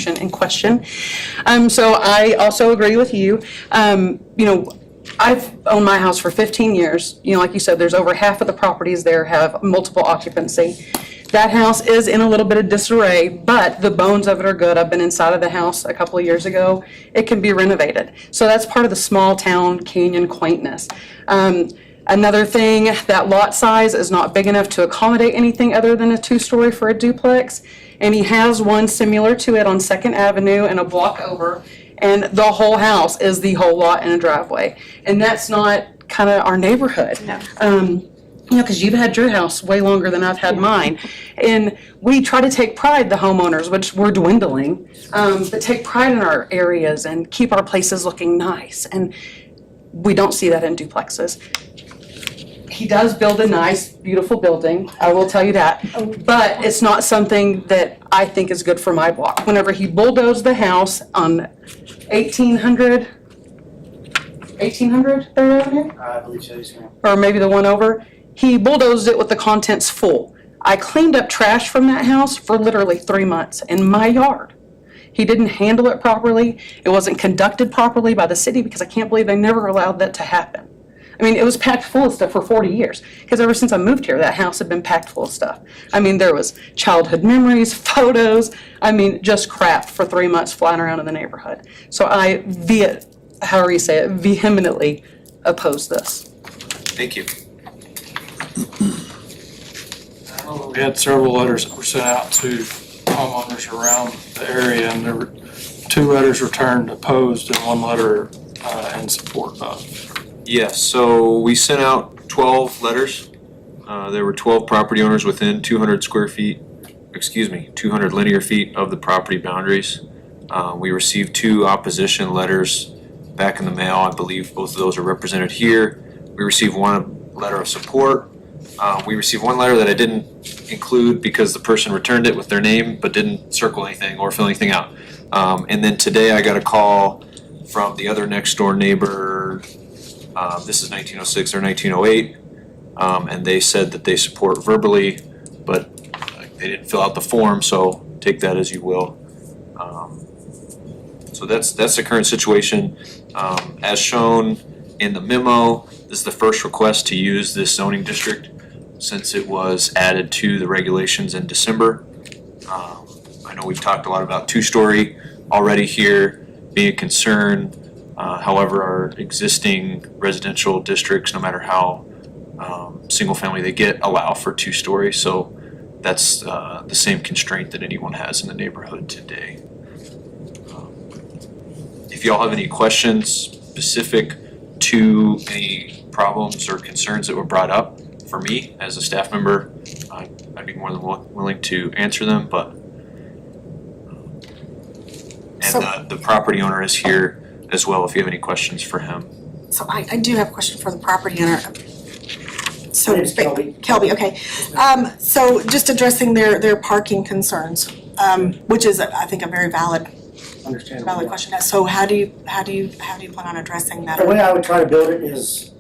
situation in question. So I also agree with you. I've owned my house for 15 years. Like you said, there's over half of the properties there have multiple occupancy. That house is in a little bit of disarray, but the bones of it are good. I've been inside of the house a couple of years ago. It can be renovated. So that's part of the small town canyon quaintness. Another thing, that lot size is not big enough to accommodate anything other than a 2-story for a duplex. And he has one similar to it on 2nd Avenue and a block over. And the whole house is the whole lot in a driveway. And that's not kind of our neighborhood. No. Because you've had your house way longer than I've had mine. And we try to take pride, the homeowners, which we're dwindling, but take pride in our areas and keep our places looking nice. And we don't see that in duplexes. He does build a nice, beautiful building, I will tell you that, but it's not something that I think is good for my block. Whenever he bulldozed the house on 1800 Third Avenue? I believe so, yes, ma'am. Or maybe the one over, he bulldozed it with the contents full. I cleaned up trash from that house for literally 3 months in my yard. He didn't handle it properly. It wasn't conducted properly by the city because I can't believe they never allowed that to happen. I mean, it was packed full of stuff for 40 years because ever since I moved here, that house had been packed full of stuff. I mean, there was childhood memories, photos, just crap for 3 months flying around in the neighborhood. So I, vehemently oppose this. Thank you. We had several letters that were sent out to homeowners around the area, and there were 2 letters returned opposed and 1 letter in support of. Yes, so we sent out 12 letters. There were 12 property owners within 200 linear feet of the property boundaries. We received 2 opposition letters back in the mail. I believe both of those are represented here. We received 1 letter of support. We received 1 letter that I didn't include because the person returned it with their name but didn't circle anything or fill anything out. And then today I got a call from the other next door neighbor. This is 1906 or 1908, and they said that they support verbally, but they didn't fill out the form, so take that as you will. So that's the current situation. As shown in the memo, this is the first request to use this zoning district since it was added to the regulations in December. I know we've talked a lot about 2-story already here being a concern. However, our existing residential districts, no matter how single family they get, allow for 2-story. So that's the same constraint that anyone has in the neighborhood today. If y'all have any questions specific to any problems or concerns that were brought up for me as a staff member, I'd be more than willing to answer them. But the property owner is here as well if you have any questions for him. So I do have a question for the property owner. So My name's Kelby. Kelby, okay. So just addressing their parking concerns, which is I think a very valid Understandable. question. So how do you plan on addressing that? The way I would try to build it is,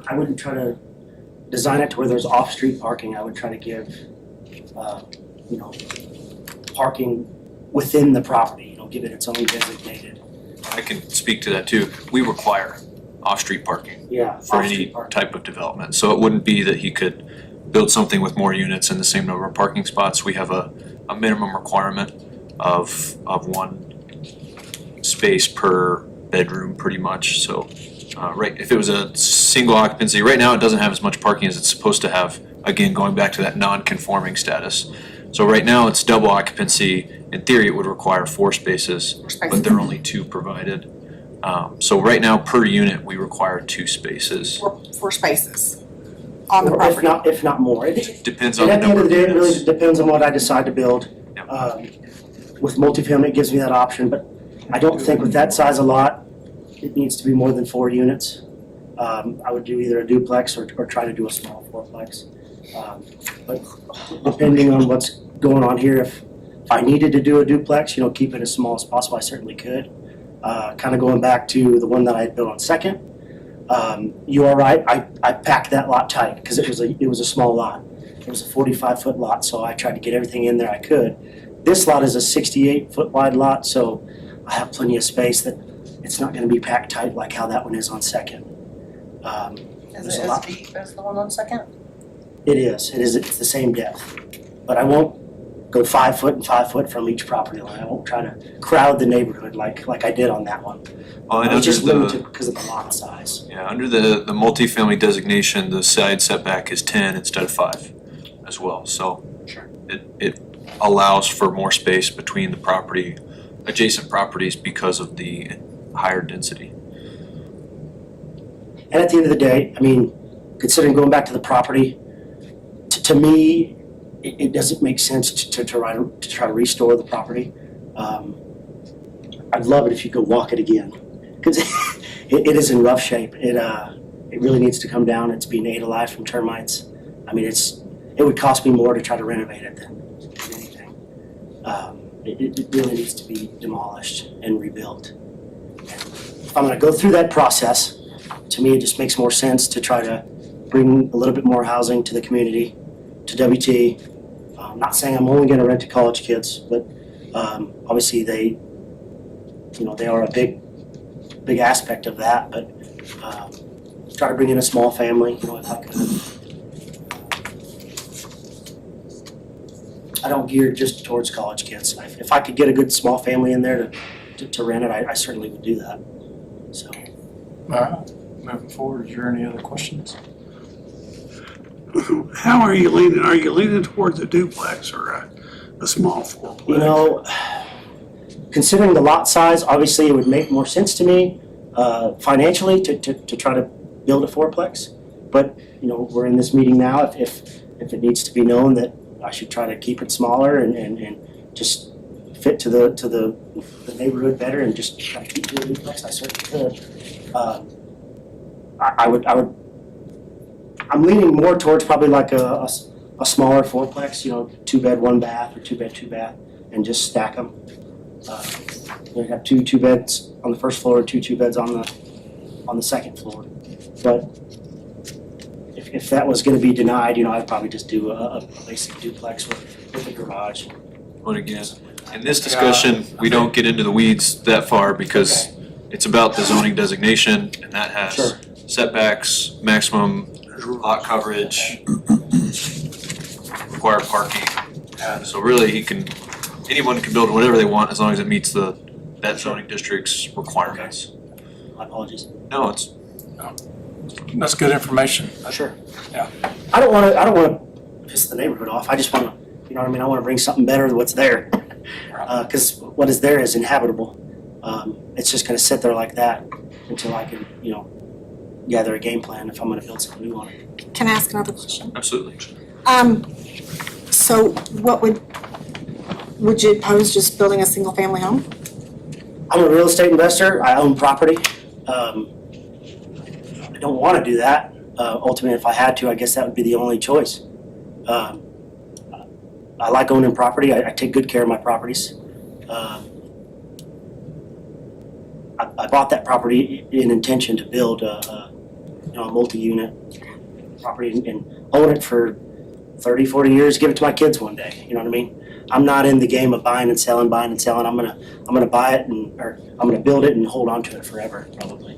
I wouldn't try to design it to where there's off-street parking. I would try to give, parking within the property. Give it its own designated. I can speak to that too. We require off-street parking Yeah. for any type of development. So it wouldn't be that he could build something with more units in the same number of parking spots. We have a minimum requirement of 1 space per bedroom pretty much. So right, if it was a single occupancy, right now it doesn't have as much parking as it's supposed to have. Again, going back to that non-conforming status. So right now it's double occupancy. In theory, it would require 4 spaces, but there are only 2 provided. So right now, per unit, we require 2 spaces. 4 spaces on the Or property. if not more. It Depends on And the at the end number of of the day, it really units. depends on what I decide to build. Yep. With multifamily, it gives me that option, but I don't think with that size of lot, it needs to be more than 4 units. I would do either a duplex or try to do a small 4-plex. But depending on what's going on here, if I needed to do a duplex, keep it as small as possible, I certainly could. Kind of going back to the one that I had built on 2nd, you are right, I packed that lot tight because it was a small lot. It was a 45-foot lot, so I tried to get everything in there I could. this lot is a 68-foot wide lot, so I have plenty of space that it's not gonna be packed tight like how that one is on Second. There's a lot- deep as the one on Second? It is, it's the same depth. But I won't go 5 foot and 5 foot from each property line. I won't try to crowd the neighborhood like I did on that one. Well, and It's just under limited the, because of the lot size. yeah, under the multifamily designation, the side setback is 10 instead of 5 as well, so. Sure. It allows for more space between the property, adjacent properties because of the higher density. And at the end of the day, I mean, considering going back to the property, to me, it doesn't make sense to try to restore the property. I'd love it if you could walk it again, because it is in rough shape. It really needs to come down. It's being ate alive from termites. I mean, it would cost me more to try to renovate it than anything. It really needs to be demolished and rebuilt. If I'm gonna go through that process, to me, it just makes more sense to try to bring a little bit more housing to the community, to WT. I'm not saying I'm only gonna rent to college kids, but obviously they are a big aspect of that, but try to bring in a small family, if I could. I don't gear just towards college kids. If I could get a good small family in there to rent it, I certainly would do that, so. All right, moving forward, is there any other questions? How are you leaning? Are you leaning towards a duplex or a small fourplex? You know, considering the lot size, obviously it would make more sense to me financially to try to build a fourplex. But, we're in this meeting now, if it needs to be known that I should try to keep it smaller and just fit to the neighborhood better and just try to keep doing duplex, I certainly could. I'm leaning more towards probably like a smaller fourplex, 2-bed, 1-bath, or 2-bed, 2-bath, and just stack them. You have two beds on the first floor, 2 beds on the second floor. But if that was gonna be denied, I'd probably just do a basic duplex with a garage. But again, in this discussion, we don't get into the weeds that far because it's about the zoning designation and that has Sure. setbacks, maximum lot coverage, required parking. So really, anyone can build whatever they want as long as it meets that zoning district's requirements. My apologies. No, it's, That's good information. Sure. Yeah. I don't wanna piss the neighborhood off. I just wanna, I wanna bring something better than what's there. Cause what is there is inhabitable. It's just gonna sit there like that until I can, gather a game plan if I'm gonna build something new on it. Can I ask another question? absolutely. So what would you oppose just building a single family home? I'm a real estate investor. I own property. I don't want to do that. Ultimately, if I had to, I guess that would be the only choice. I like owning property. I take good care of my properties. I bought that property in intention to build a multi-unit property and own it for 30, 40 years, give it to my kids one day. You know what I mean? I'm not in the game of buying and selling. I'm gonna buy it or I'm gonna build it and hold on to it forever, probably.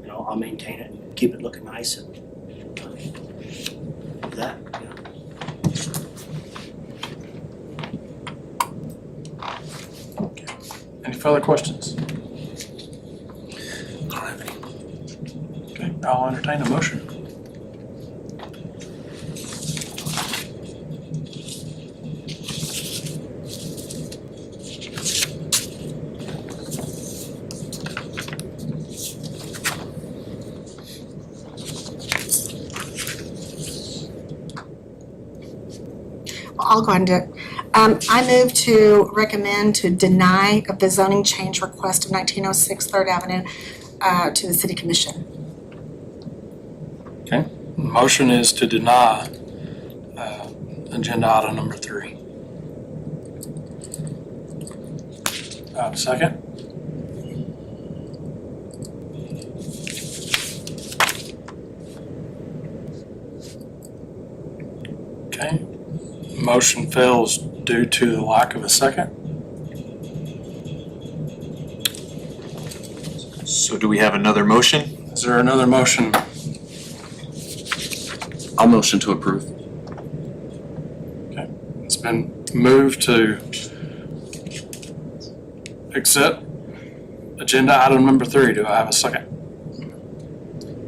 I'll maintain it and keep it looking nice and do that. Any further questions? Okay, I'll entertain a motion. I'll go ahead and do it. I move to recommend to deny of the zoning change request of 1906 Third Avenue to the City Commission. Okay, motion is to deny agenda item number 3. Second? Okay, motion fails due to the lack of a second. So do we have another motion? Is there another motion? I'll motion to approve. It's been moved to accept agenda item number 3. Do I have a second?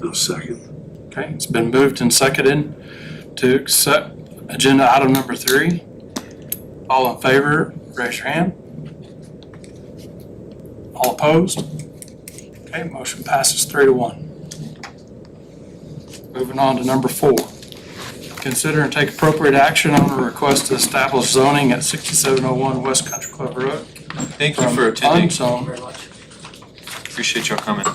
No second. Okay, it's been moved and seconded to accept agenda item number 3. All in favor, raise your hand. All opposed? Okay, motion passes 3-1. Moving on to number 4. Consider and take appropriate action on a request to establish zoning at 6701 West Country Club Road. Thank you for attending. Unzoned, Appreciate y'all coming.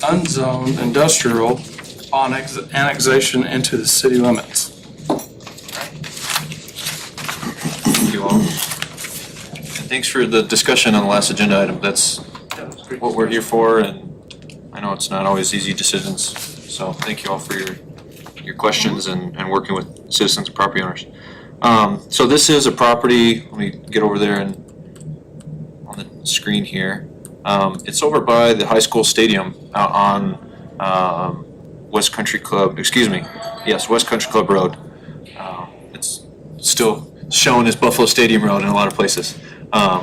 unzoned industrial upon annexation into the city limits. Thank you all. And thanks for the discussion on the last agenda item. That's what we're here for, and I know it's not always easy decisions. So thank you all for your questions and working with citizens and property owners. So this is a property, let me get over there and on the screen here. It's over by the high school stadium out on West Country Club, West Country Club Road. It's still shown as Buffalo Stadium Road in a lot of places.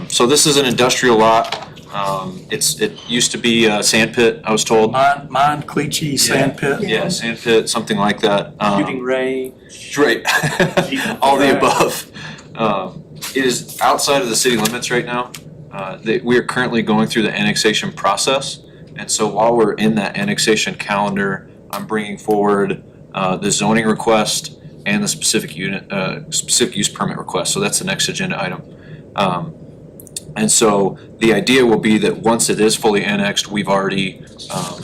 So this is an industrial lot. It used to be a sand pit, I was told. Mine Cleachy sand pit. Yeah, sand pit, something like that. Shooting range. Right, all the above. It is outside of the city limits right now. We are currently going through the annexation process, and so while we're in that annexation calendar, I'm bringing forward the zoning request and the specific use permit request. So that's the next agenda item. And so the idea will be that once it is fully annexed, we've already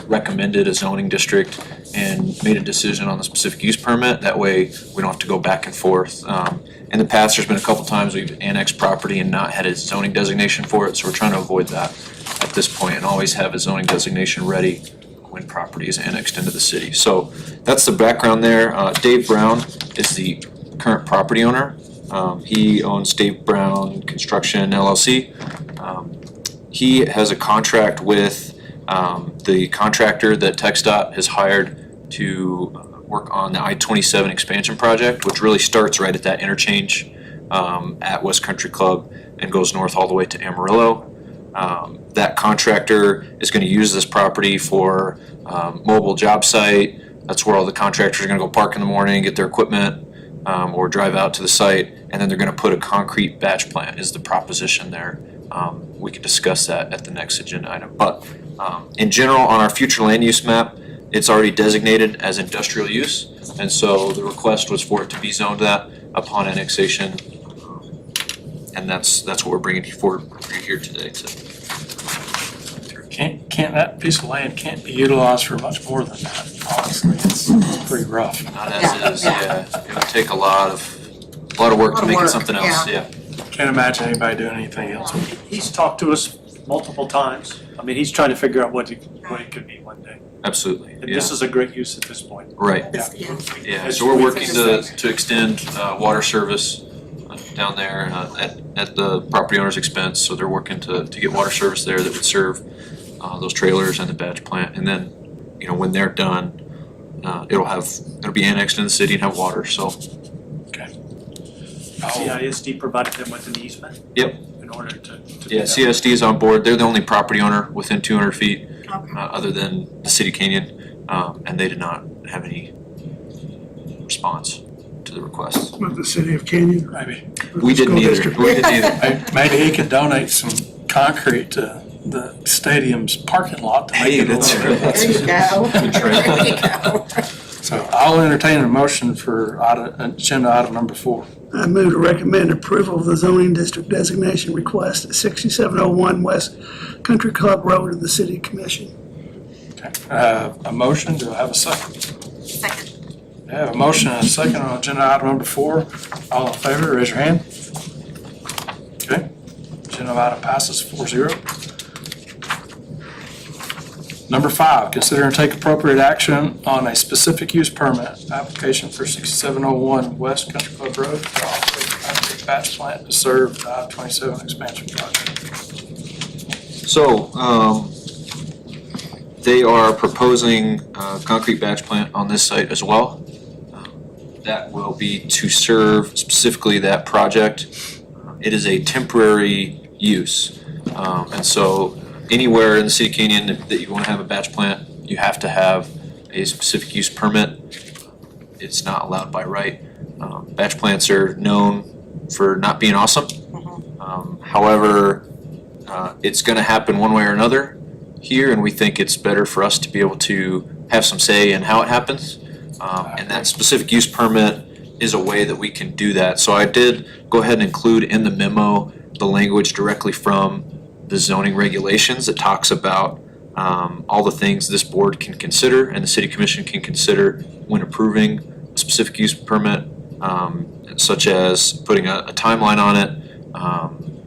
recommended a zoning district and made a decision on the specific use permit. That way, we don't have to go back and forth. In the past, there's been a couple times we've annexed property and not had a zoning designation for it, so we're trying to avoid that at this point and always have a zoning designation ready when property is annexed into the city. So that's the background there. Dave Brown is the current property owner. He owns Dave Brown Construction LLC. He has a contract with the contractor that TxDOT has hired to work on the I-27 expansion project, which really starts right at that interchange at West Country Club and goes north all the way to Amarillo. That contractor is going to use this property for mobile job site. That's where all the contractors are going to go park in the morning, get their equipment, or drive out to the site, and then they're going to put a concrete batch plant is the proposition there. We can discuss that at the next agenda item. But in general, on our future land use map, it's already designated as industrial use, and so the request was for it to be zoned that upon annexation, and that's what we're bringing forward here today. Can't that piece of land can't be utilized for much more than that, honestly. It's pretty rough. Not as it is, yeah. It would take a lot of work to make it something else, yeah. Can't imagine anybody doing anything else. He's talked to us multiple times. I mean, he's trying to figure out what it could be one day. Absolutely, And yeah, this is a great use at this point. right. Yeah, so we're working to extend water service down there at the property owner's expense. So they're working to get water service there that would serve those trailers and the batch plant. And then, when they're done, it'll be annexed in the city and have water, so. CISD provided them with an easement. Yep. In order to do Yeah, that. CSD is on board. They're the only property owner within 200 feet, Okay. other than the city canyon, and they did not have any response to the request. With the city of Canyon. Maybe, We didn't School either. district. We didn't either. maybe he could donate some concrete to the stadium's parking lot to make Hey, it. that's a little- right. There you go. There you go. So I'll entertain a motion for agenda item number 4. I move to recommend approval of the zoning district designation request at 6701 West Country Club Road of the City Commission. Okay, I have a motion, do I have a second? Second. I have a motion and a second on agenda item number 4. All in favor, raise your hand. Okay, agenda item passes 4-0. Number 5, consider and take appropriate action on a specific use permit application for 6701 West Country Club Road to operate a concrete batch plant to serve the I-27 expansion project? So, they are proposing a concrete batch plant on this site as well. That will be to serve specifically that project. It is a temporary use. And so anywhere in the city of Canyon that you want to have a batch plant, you have to have a specific use permit. It's not allowed by right. Batch plants are known for not being awesome. However, it's gonna happen one way or another here, and we think it's better for us to be able to have some say in how it happens. And that specific use permit is a way that we can do that. So I did go ahead and include in the memo the language directly from the zoning regulations that talks about all the things this board can consider and the city commission can consider when approving a specific use permit, such as putting a timeline on it,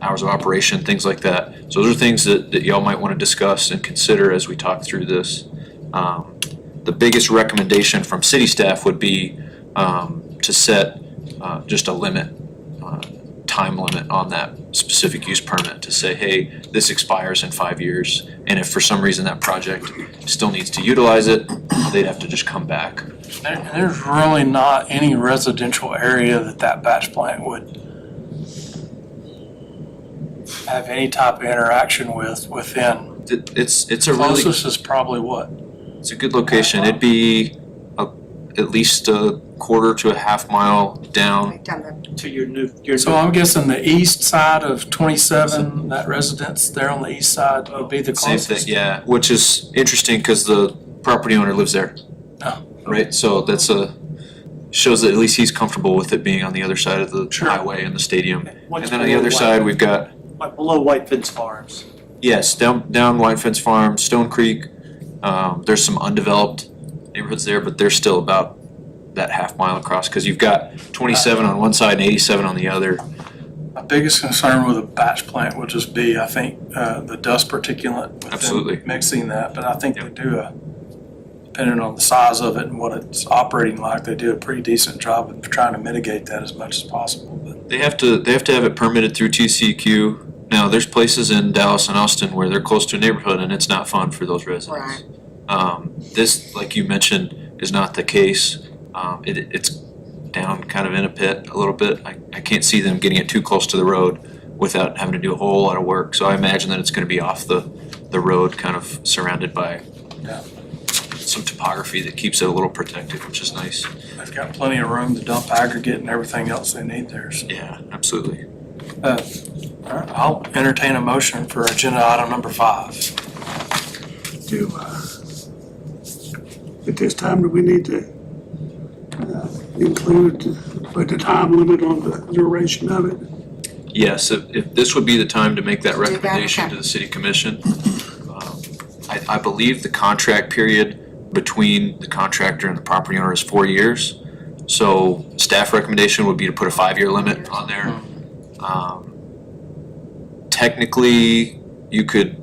hours of operation, things like that. So those are things that y'all might want to discuss and consider as we talk through this. The biggest recommendation from city staff would be to set just a limit, time limit on that specific use permit to say, hey, this expires in 5 years. And if for some reason that project still needs to utilize it, they'd have to just come back. There's really not any residential area that batch plant would have any type of interaction with within. It's a really, Closest is probably what? it's a good location. It'd be at least a quarter to a half mile down. To your So I'm guessing the east side of 27, that residence there on the east side would be the Same closest? thing, yeah, which is interesting because the property owner lives there. Oh. Right, so that's shows that at least he's comfortable with it being on the other side of the Sure. highway and the stadium. What's And then on the other below side, we've got, Like below White Fence Farms. yes, down White Fence Farm, Stone Creek. There's some undeveloped neighborhoods there, but they're still about that half mile across, because you've got 27 on one side and 87 on the other. My biggest concern with a batch plant would just be, I think, the dust particulate. with them Absolutely. Mixing that, but I think they do depending on the size of it and what it's operating like, they do a pretty decent job of trying to mitigate that as much as possible. But They have to have it permitted through TCEQ. Now, there's places in Dallas and Austin where they're close to a neighborhood and it's not fun for those residents. This, like you mentioned, is not the case. It's down kind of in a pit a little bit. I can't see them getting it too close to the road without having to do a whole lot of work. So I imagine that it's gonna be off the road, kind of surrounded by Yeah. some topography that keeps it a little protected, which is nice. they've got plenty of room to dump aggregate and everything else they need there. So, Yeah, absolutely. all right, I'll entertain a motion for agenda item number 5. At this time, do we need to include, put the time limit on the duration of it? Yes, if this would be the time to make that Do that, recommendation okay. to the city commission. I believe the contract period between the contractor and the property owner is 4 years. So staff recommendation would be to put a 5-year limit on there. Technically, you could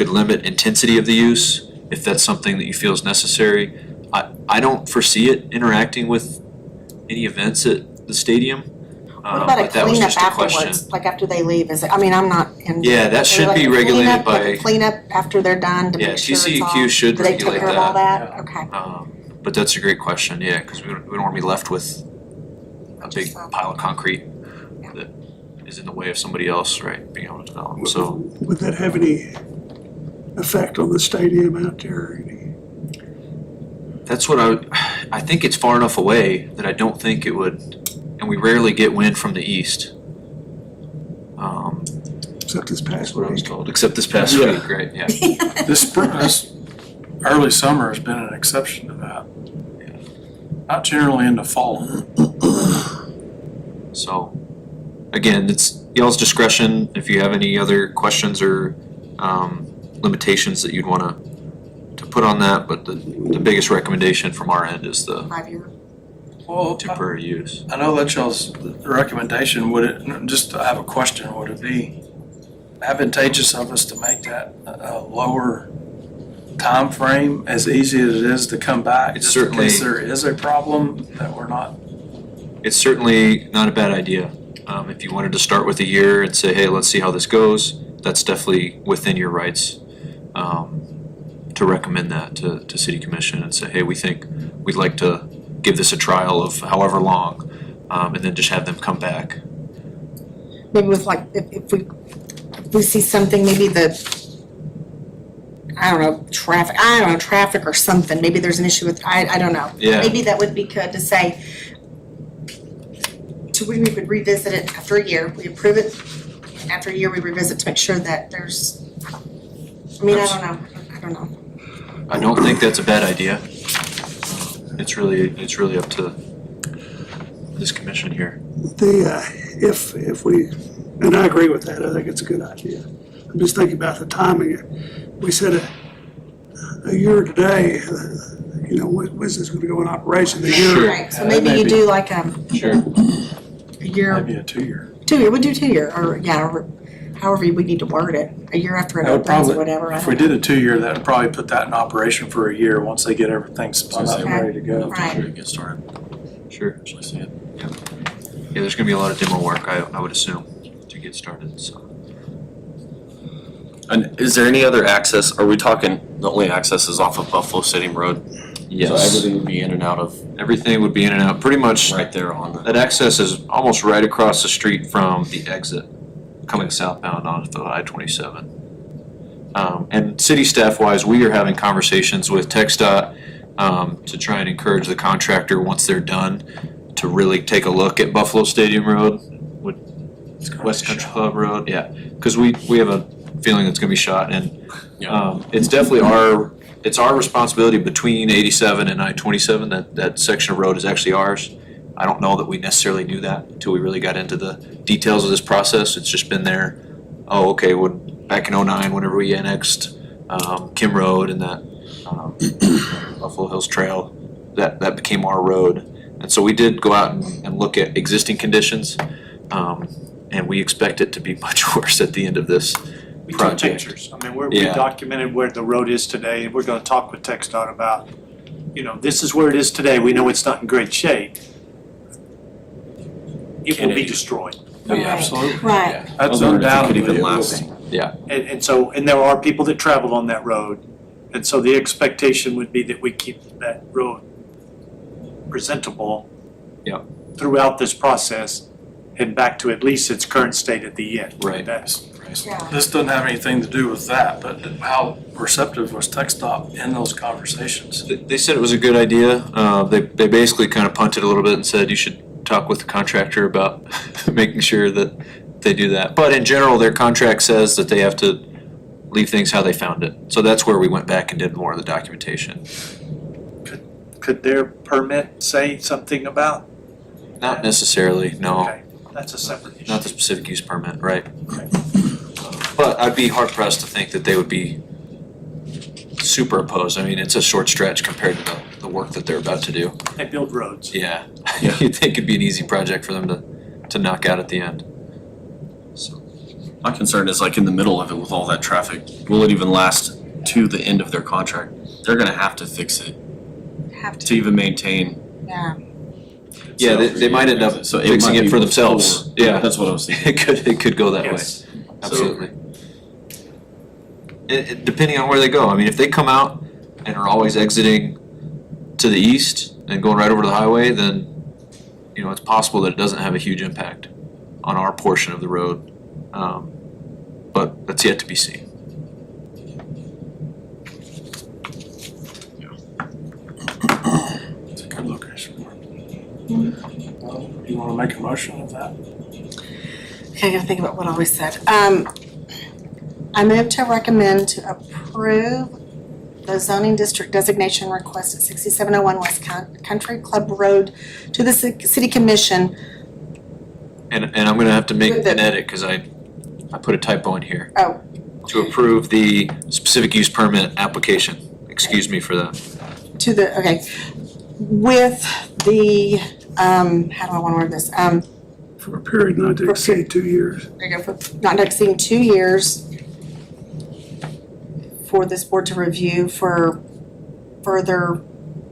limit intensity of the use if that's something that you feel is necessary. I don't foresee it interacting with any events at the stadium. What about a But that was cleanup just a question. afterwards, like after they leave, is it, I mean, I'm not in. Yeah, that should Like be a regulated cleanup, like by- a cleanup after they're done to Yeah, make sure it's all. TCEQ should Do they take regulate care of all that. that? Okay. But that's a great question, yeah, because we don't want to be left with a big pile of concrete that is in the way of somebody else, right, being able to develop, so. Would that have any effect on the stadium out there? That's what I think it's far enough away that I don't think it would, and we rarely get wind from the east. Except this That's past what I was week? told, except this past Yeah. week, right, yeah. This early summer has been an exception to that. Not generally in the fall. So, again, it's y'all's discretion if you have any other questions or limitations that you'd wanna to put on that, but the biggest recommendation from our end is the 5-year. Well, temporary use. I know that's y'all's recommendation. Would it, just to have a question, would it be advantageous of us to make that a lower time frame, as easy as it is to come back? It's just in case certainly- there is a problem that we're not it's certainly not a bad idea. If you wanted to start with a year and say, hey, let's see how this goes, that's definitely within your rights to recommend that to City Commission and say, hey, we think we'd like to give this a trial of however long, and then just have them come back. Maybe with like, if we see something, maybe traffic or something, maybe there's an issue with, I don't know. Yeah. Maybe that would be good to say, we would revisit it after a year, we approve it, after a year we revisit to make sure that there's, I don't know. I don't think that's a bad idea. It's really up to this commission here. If we, and I agree with that, I think it's a good idea. I'm just thinking about the timing. We said a year today, when's this gonna go in operation? A year. Right, so maybe you do like a Sure. year, Maybe a 2-year. 2-year, we'll do 2-year, or however we need to word it, a year after it That would opens or probably, whatever, I if don't we know. did a 2-year, that would probably put that in operation for a year, once they get everything spun up and Okay. ready to go. Right. Get started, Sure. actually see it. Yeah, there's gonna be a lot of demo work, I would assume, to get started, so. And is there any other access, are we talking, the only access is off of Buffalo Stadium Road? So everything would be in and out of Everything would be in and out, pretty much. right there on the, That access is almost right across the street from the exit coming southbound onto I-27. And city staff wise, we are having conversations with TxDOT to try and encourage the contractor, once they're done, to really take a look at Buffalo Stadium Road, West Country Club Road, yeah. Because we have a feeling it's gonna be shot, and it's definitely it's our responsibility between 87 and I-27, that section of road is actually ours. I don't know that we necessarily knew that until we really got into the details of this process. It's just been there, back in '09, whenever we annexed Kim Road and that Buffalo Hills Trail, that became our road. And so we did go out and look at existing conditions, and we expect it to be much worse at the end of this We took project. pictures. I mean, we Yeah. documented where the road is today, and we're gonna talk with TxDOT about, this is where it is today, we know it's not in great shape. It will be destroyed. Right. Absolutely. Right, That's I wondered if it undoubtedly. could even it will last. be. And there are people that travel on that road. And so the expectation would be that we keep that road presentable. Yep. Throughout this process and back to at least its current state at the end. Right. That's, yeah. This doesn't have anything to do with that, but how receptive was TxDOT in those conversations? They said it was a good idea. They basically kind of punted a little bit and said you should talk with the contractor about making sure that they do that. But in general, their contract says that they have to leave things how they found it. So that's where we went back and did more of the documentation. could their permit say something about? Not necessarily, no. Okay, that's a separate issue. Not the specific use permit, right? But I'd be hard pressed to think that they would be super opposed. I mean, it's a short stretch compared to the work that they're about to do. They build roads. Yeah, you'd think it'd be an easy project for them to knock out at the end. So, My concern is like in the middle of it with all that traffic, will it even last to the end of their contract? They're gonna have to fix it Have to to, even maintain. yeah. yeah, they might end up So fixing might it be for themselves. before- Yeah, That's what I was thinking. it could go that way. Yes. Absolutely. Depending on where they go. I mean, if they come out and are always exiting to the east and going right over to the highway, then, it's possible that it doesn't have a huge impact on our portion of the road. But that's yet to be seen. It's a good location. Well, you wanna make a motion of that? Okay, I gotta think about what I always said. I move to recommend to approve the zoning district designation request at 6701 West Country Club Road to the city commission. And I'm gonna have to make With the- an edit, cause I put a typo in here. Oh. To approve the specific use permit application. Excuse me for that. To the, okay, with the, how do I wanna word this? For a period not to exceed 2 years. There you go, for not exceeding 2 years for this board to review for further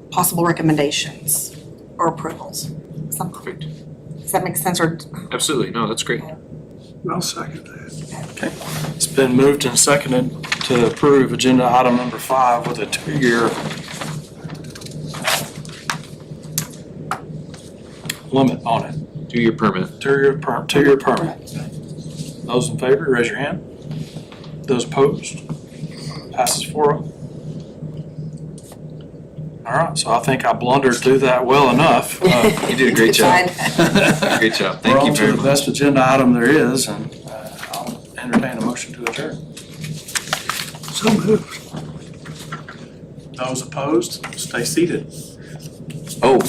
possible recommendations or approvals. Something. Perfect. Does that make sense, or? Absolutely, no, that's great. I'll second that. It's been moved and seconded to approve agenda item number 5 with a 2-year limit on it. 2-year permit. 2-year permit. Those in favor, raise your hand. Those opposed? Passes 4-0. All right, so I think I blundered through that well enough. You did a great job. Fine. Great job. We're Thank on you to very the much. best agenda item there is, and I'll entertain a motion to adjourn. So moved. Those opposed, stay seated. Oh.